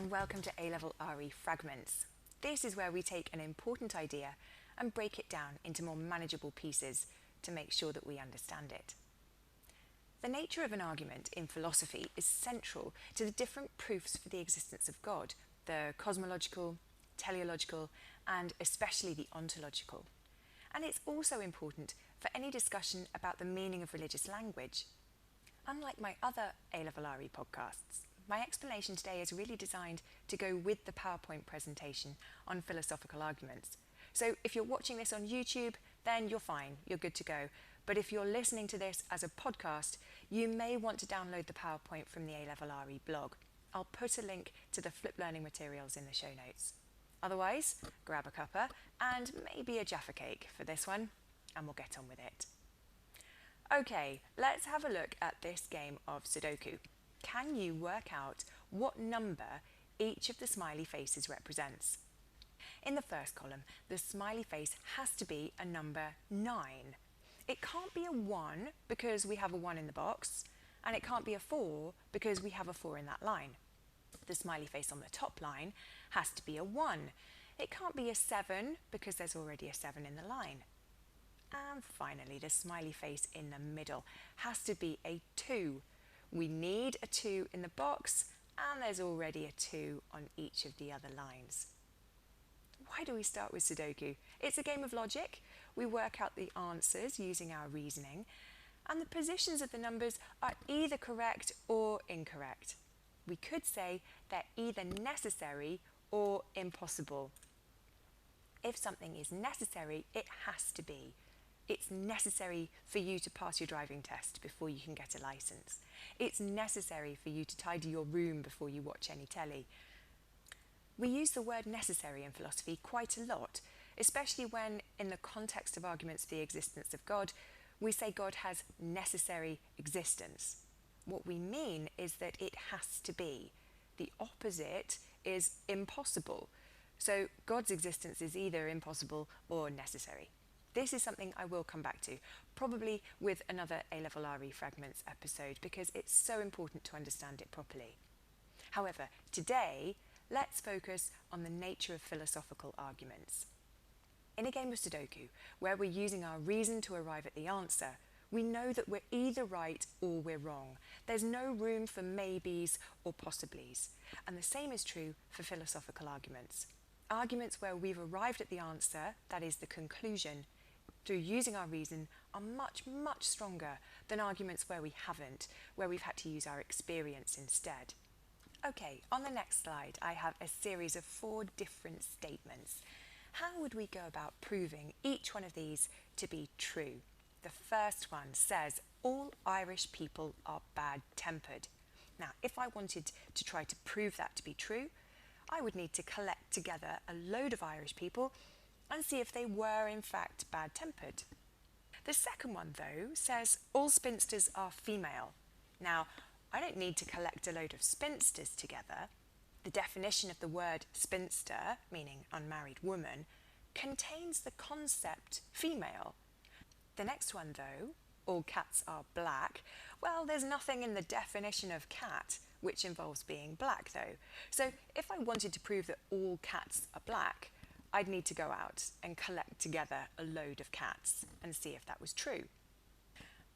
and welcome to ALevelRE Fragments. This is where we take an important idea and break it down into more manageable pieces to make sure that we understand it. The nature of an argument in philosophy is central to the different proofs for the existence of God, the cosmological, teleological, and especially the ontological. And it's also important for any discussion about the meaning of religious language. Unlike my other ALevelRE podcasts, my explanation today is really designed to go with the PowerPoint presentation on philosophical arguments. So if you're watching this on YouTube, then you're fine, you're good to go. But if you're listening to this as a podcast, you may want to download the PowerPoint from the ALevelRE blog. I'll put a link to the flip learning materials in the show notes. Otherwise, grab a cuppa and maybe a Jaffa cake for this one, and we'll get on with it. Okay, let's have a look at this game of Sudoku. Can you work out what number each of the smiley faces represents? In the first column, the smiley face has to be a number 9. It can't be a 1 because we have a 1 in the box, and it can't be a 4 because we have a 4 in that line. The smiley face on the top line has to be a 1. It can't be a 7 because there's already a 7 in the line. And finally, the smiley face in the middle has to be a 2. We need a 2 in the box, and there's already a 2 on each of the other lines. Why do we start with Sudoku? It's a game of logic. We work out the answers using our reasoning, and the positions of the numbers are either correct or incorrect. We could say they're either necessary or impossible. If something is necessary, it has to be. It's necessary for you to pass your driving test before you can get a license. It's necessary for you to tidy your room before you watch any telly. We use the word necessary in philosophy quite a lot, especially when, in the context of arguments for the existence of God, we say God has necessary existence. What we mean is that it has to be. The opposite is impossible. So God's existence is either impossible or necessary. This is something I will come back to, probably with another ALevelRE Fragments episode, because it's so important to understand it properly. However, today, let's focus on the nature of philosophical arguments. In a game of Sudoku, where we're using our reason to arrive at the answer, we know that we're either right or we're wrong. There's no room for maybes or possiblies. And the same is true for philosophical arguments. Arguments where we've arrived at the answer, that is the conclusion, through using our reason, are much, much stronger than arguments where we haven't, where we've had to use our experience instead. Okay, on the next slide, I have a series of 4 different statements. How would we go about proving each one of these to be true? The first one says, all Irish people are bad-tempered. Now, if I wanted to try to prove that to be true, I would need to collect together a load of Irish people and see if they were in fact bad-tempered. The second one, though, says all spinsters are female. Now, I don't need to collect a load of spinsters together. The definition of the word spinster, meaning unmarried woman, contains the concept female. The next one, though, all cats are black, well, there's nothing in the definition of cat which involves being black, though. So if I wanted to prove that all cats are black, I'd need to go out and collect together a load of cats and see if that was true.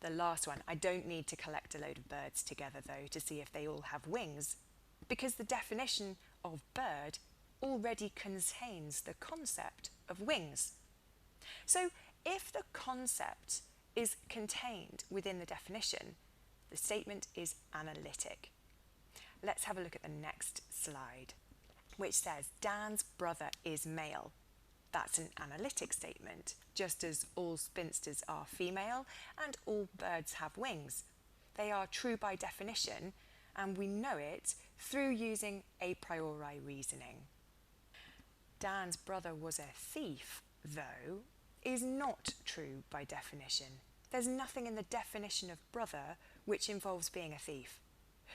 The last one, I don't need to collect a load of birds together, though, to see if they all have wings, because the definition of bird already contains the concept of wings. So if the concept is contained within the definition, the statement is analytic. Let's have a look at the next slide, which says Dan's brother is male. That's an analytic statement, just as all spinsters are female and all birds have wings. They are true by definition, and we know it through using a priori reasoning. Dan's brother was a thief, though, is not true by definition. There's nothing in the definition of brother which involves being a thief.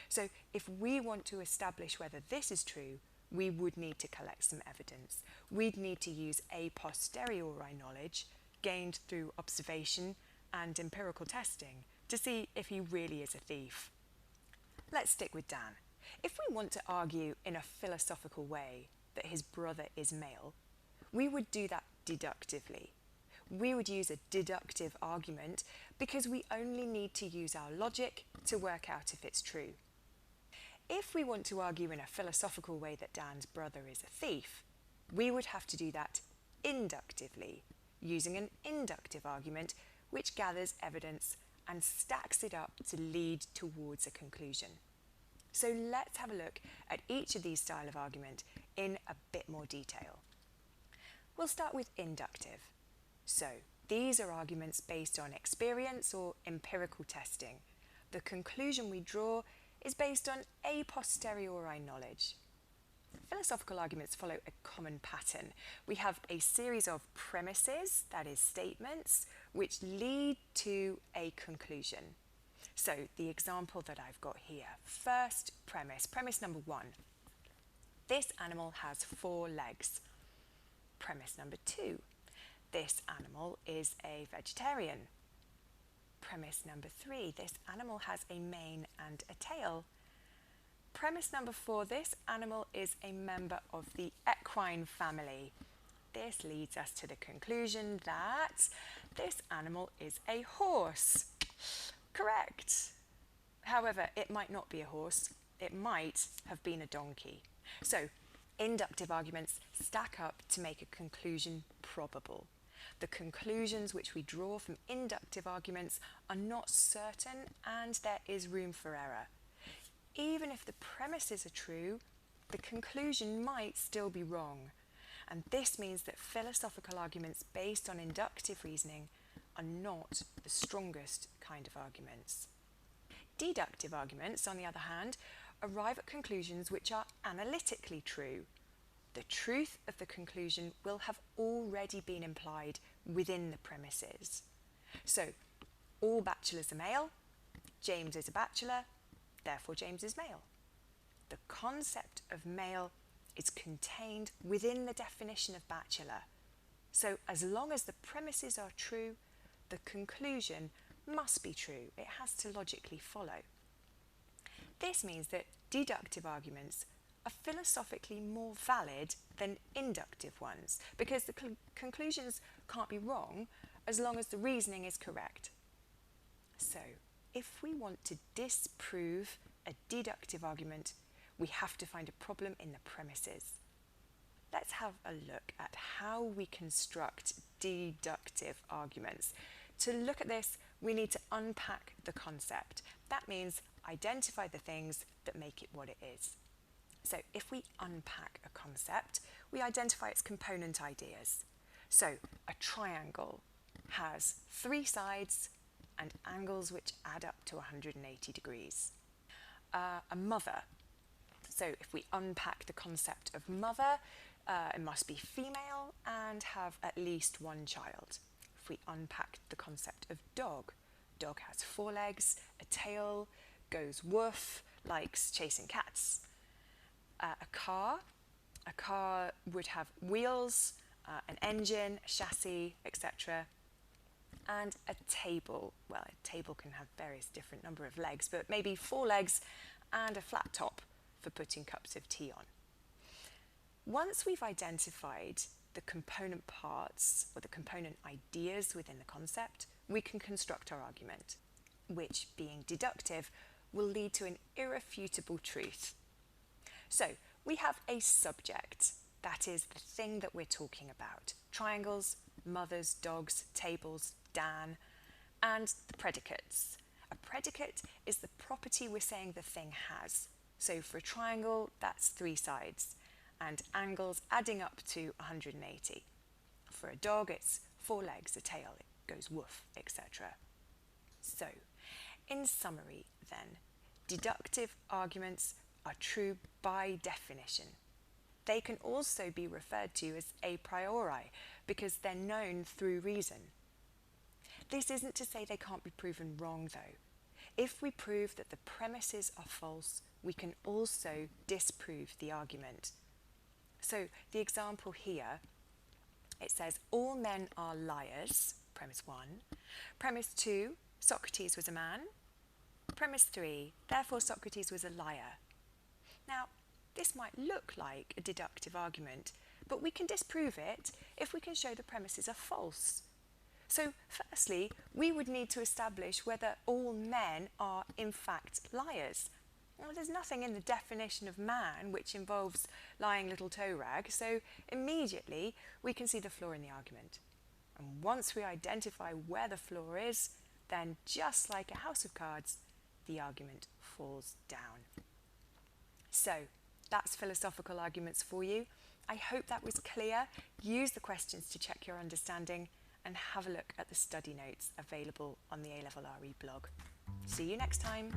So if we want to establish whether this is true, we would need to collect some evidence. We'd need to use a posteriori knowledge gained through observation and empirical testing to see if he really is a thief. Let's stick with Dan. If we want to argue in a philosophical way that his brother is male, we would do that deductively. We would use a deductive argument because we only need to use our logic to work out if it's true. If we want to argue in a philosophical way that Dan's brother is a thief, we would have to do that inductively, using an inductive argument which gathers evidence and stacks it up to lead towards a conclusion. So let's have a look at each of these styles of argument in a bit more detail. We'll start with inductive. So these are arguments based on experience or empirical testing. The conclusion we draw is based on a posteriori knowledge. Philosophical arguments follow a common pattern. We have a series of premises, that is statements, which lead to a conclusion. So the example that I've got here, first premise number 1. This animal has 4 legs. Premise number 2, this animal is a vegetarian. Premise number 3, this animal has a mane and a tail. Premise number 4, this animal is a member of the equine family. This leads us to the conclusion that this animal is a horse. Correct. However, it might not be a horse. It might have been a donkey. So, inductive arguments stack up to make a conclusion probable. The conclusions which we draw from inductive arguments are not certain and there is room for error. Even if the premises are true, the conclusion might still be wrong. And this means that philosophical arguments based on inductive reasoning are not the strongest kind of arguments. Deductive arguments, on the other hand, arrive at conclusions which are analytically true. The truth of the conclusion will have already been implied within the premises. So, all bachelors are male, James is a bachelor, therefore James is male. The concept of male is contained within the definition of bachelor. So, as long as the premises are true, the conclusion must be true. It has to logically follow. This means that deductive arguments are philosophically more valid than inductive ones because the conclusions can't be wrong as long as the reasoning is correct. So, if we want to disprove a deductive argument, we have to find a problem in the premises. Let's have a look at how we construct deductive arguments. To look at this, we need to unpack the concept. That means identify the things that make it what it is. So if we unpack a concept, we identify its component ideas. So a triangle has 3 sides and angles which add up to 180 degrees. A mother. So if we unpack the concept of mother, it must be female and have at least 1 child. If we unpack the concept of dog, dog has 4 legs, a tail, goes woof, likes chasing cats. A car would have wheels, an engine, a chassis, etc. And a table, well, a table can have various different number of legs, but maybe 4 legs and a flat top for putting cups of tea on. Once we've identified the component parts or the component ideas within the concept, we can construct our argument, which, being deductive, will lead to an irrefutable truth. So, we have a subject, that is the thing that we're talking about. Triangles, mothers, dogs, tables, Dan, and the predicates. A predicate is the property we're saying the thing has. So for a triangle, that's 3 sides, and angles adding up to 180. For a dog, it's 4 legs, a tail, it goes woof, etc. So, in summary then, deductive arguments are true by definition. They can also be referred to as a priori because they're known through reason. This isn't to say they can't be proven wrong though. If we prove that the premises are false, we can also disprove the argument. So the example here, it says all men are liars, premise 1. Premise 2, Socrates was a man. Premise 3, therefore Socrates was a liar. Now, this might look like a deductive argument, but we can disprove it if we can show the premises are false. So, firstly, we would need to establish whether all men are in fact liars. Well, there's nothing in the definition of man which involves lying little toe rag, so immediately we can see the flaw in the argument. And once we identify where the flaw is, then just like a house of cards, the argument falls down. So, that's philosophical arguments for you. I hope that was clear. Use the questions to check your understanding and have a look at the study notes available on the ALevelRE blog. See you next time.